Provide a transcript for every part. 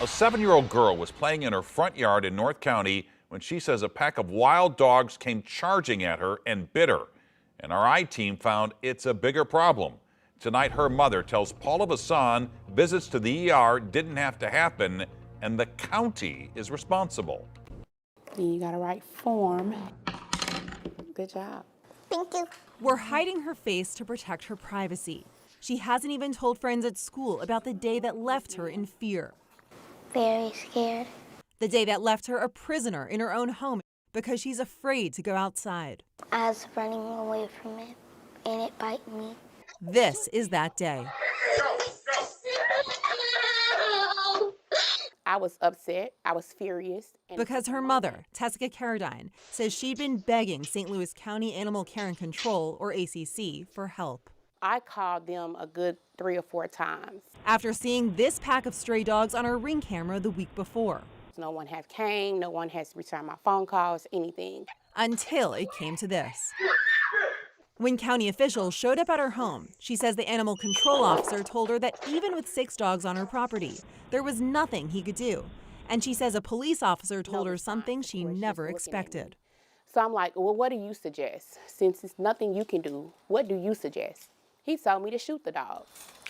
A 7-year-old girl was playing in her front yard in North County when she says a pack of wild dogs came charging at her and bit her. And our I-team found it's a bigger problem. Tonight, her mother tells Paula Vasson visits to the ER didn't have to happen, and the county is responsible. You got to write form. Good job. Thank you. We're hiding her face to protect her privacy. She hasn't even told friends at school about the day that left her in fear. Very scared. The day that left her a prisoner in her own home because she's afraid to go outside. I was running away from it, and it bit me. This is that day. I was upset. I was furious. Because her mother, Tessica Caradine, says she'd been begging St. Louis County Animal Care and Control, or ACC, for help. I called them a good 3 or 4 times. After seeing this pack of stray dogs on her Ring camera the week before. No one has came, no one has returned my phone calls, anything. Until it came to this. When county officials showed up at her home, she says the animal control officer told her that even with 6 dogs on her property, there was nothing he could do. And she says a police officer told her something she never expected. So I'm like, well, what do you suggest? Since it's nothing you can do, what do you suggest? He told me to shoot the dog.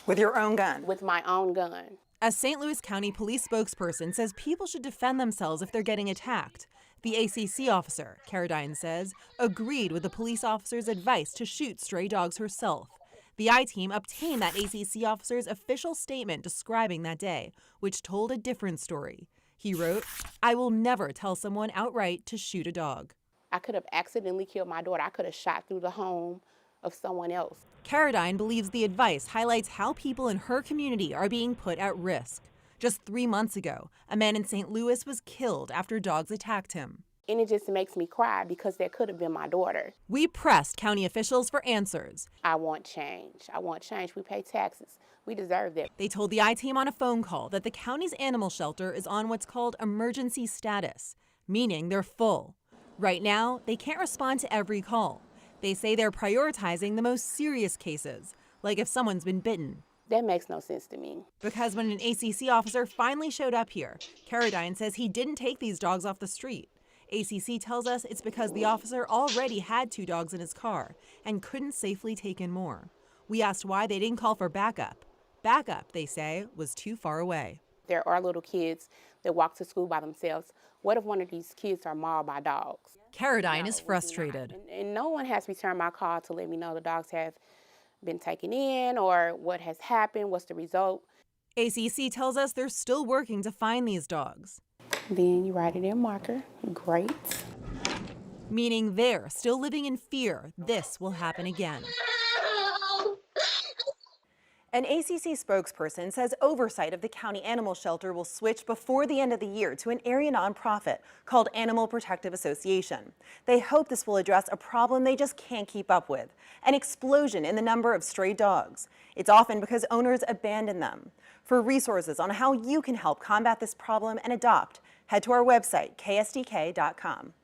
With your own gun? With my own gun. A St. Louis County police spokesperson says people should defend themselves if they're getting attacked. The ACC officer, Caradine says, agreed with the police officer's advice to shoot stray dogs herself. The I-team obtained that ACC officer's official statement describing that day, which told a different story. He wrote, "I will never tell someone outright to shoot a dog." I could have accidentally killed my daughter. I could have shot through the home of someone else. Caradine believes the advice highlights how people in her community are being put at risk. Just 3 months ago, a man in St. Louis was killed after dogs attacked him. And it just makes me cry because that could have been my daughter. We pressed county officials for answers. I want change. I want change. We pay taxes. We deserve that. They told the I-team on a phone call that the county's animal shelter is on what's called emergency status, meaning they're full. Right now, they can't respond to every call. They say they're prioritizing the most serious cases, like if someone's been bitten. That makes no sense to me. Because when an ACC officer finally showed up here, Caradine says he didn't take these dogs off the street. ACC tells us it's because the officer already had 2 dogs in his car and couldn't safely take in more. We asked why they didn't call for backup. Backup, they say, was too far away. There are little kids that walk to school by themselves. What if one of these kids are mauled by dogs? Caradine is frustrated. And no one has returned my call to let me know the dogs have been taken in or what has happened, what's the result. ACC tells us they're still working to find these dogs. Then you write it in marker. Great. Meaning they're still living in fear this will happen again. An ACC spokesperson says oversight of the county animal shelter will switch before the end of the year to an area nonprofit called Animal Protective Association. They hope this will address a problem they just can't keep up with, an explosion in the number of stray dogs. It's often because owners abandon them. For resources on how you can help combat this problem and adopt, head to our website, ksdk.com.